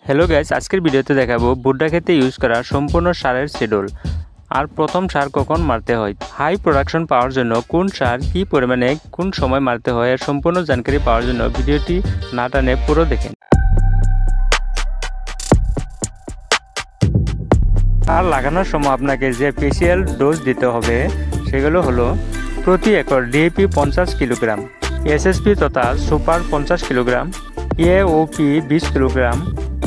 Hello guys, আজকের ভিডিওতে দেখাবো ভুট্টা ক্ষেতে ইউজ করা সম্পূর্ণ সারের শিডিউল আর প্রথম সার কখন মারতে হয়, হাই প্রোডাকশন পাওয়ার জন্য কোন সার কী পরিমাণে কোন সময় মারতে হয় এর সম্পূর্ণ জানকারি পাওয়ার জন্য ভিডিওটি না টানে পুরো দেখেন। আর লাগানোর সময় আপনাকে যে স্পেশাল ডোজ দিতে হবে সেগুলো হলো প্রতি একর ডিএপি 50 কিলোগ্রাম, এসএসপি তথা সুপার 50 কিলোগ্রাম, এওপি 20 কিলোগ্রাম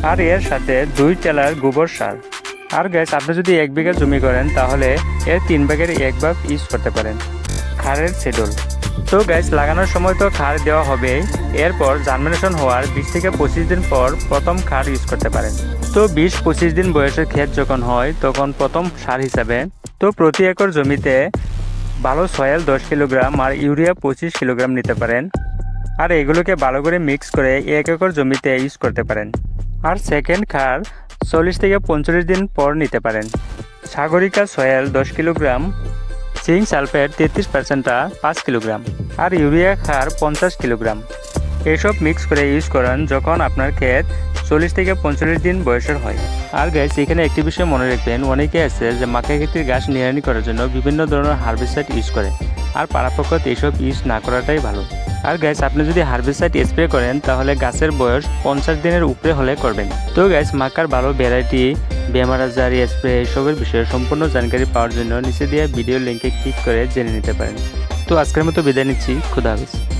আর এর সাথে 2 টেলার গোবর সার। আর গ্যাস আপনি যদি 1 বিঘা জমি করেন তাহলে এর 3 ভাগের 1 ভাগ ইউজ করতে পারেন। খারের শিডিউল তো গ্যাস লাগানোর সময় তো খার দেওয়া হবে, এরপর জার্মিনেশন হওয়ার 20 থেকে 25 দিন পর প্রথম খার ইউজ করতে পারেন। তো 20-25 দিন বয়সের ক্ষেত যখন হয় তখন প্রথম সার হিসাবে তো প্রতি একর জমিতে ভালো সয়েল 10 কিলোগ্রাম আর ইউরিয়া 25 কিলোগ্রাম নিতে পারেন। আর এগুলোকে ভালো করে মিক্স করে 1 একর জমিতে ইউজ করতে পারেন। আর সেকেন্ড খার 40 থেকে 45 দিন পর নিতে পারেন। Sagarika soil 10 kilogram, zinc sulphate 33%টা 5 কিলোগ্রাম আর ইউরিয়া খার 50 কিলোগ্রাম। এসব মিক্স করে ইউজ করেন যখন আপনার ক্ষেত 40 থেকে 45 দিন বয়সের হয়। আর গাইস এখানে একটি বিষয় মনে রাখবেন, অনেকে আছে যে মাকা ক্ষেতের গাছ নিড়ানি করার জন্য বিভিন্ন ধরনের হার্বিসাইড ইউজ করে, আর পারাপক্ষত এইসব ইউজ না করাটাই ভালো। আর গাইস আপনি যদি হার্বিসাইড স্প্রে করেন তাহলে গাছের বয়স 50 দিনের উপরে হলে করবেন। তো গাইস মাকার ভালো ভ্যারাইটি, বেমার আজার স্প্রে এসবের বিষয়ে সম্পূর্ণ জানকারি পাওয়ার জন্য নিচে দেওয়া ভিডিও লিঙ্কে ক্লিক করে জেনে নিতে পারেন। তো আজকের মতো বিদায় নিচ্ছি, খুদা হাফেজ।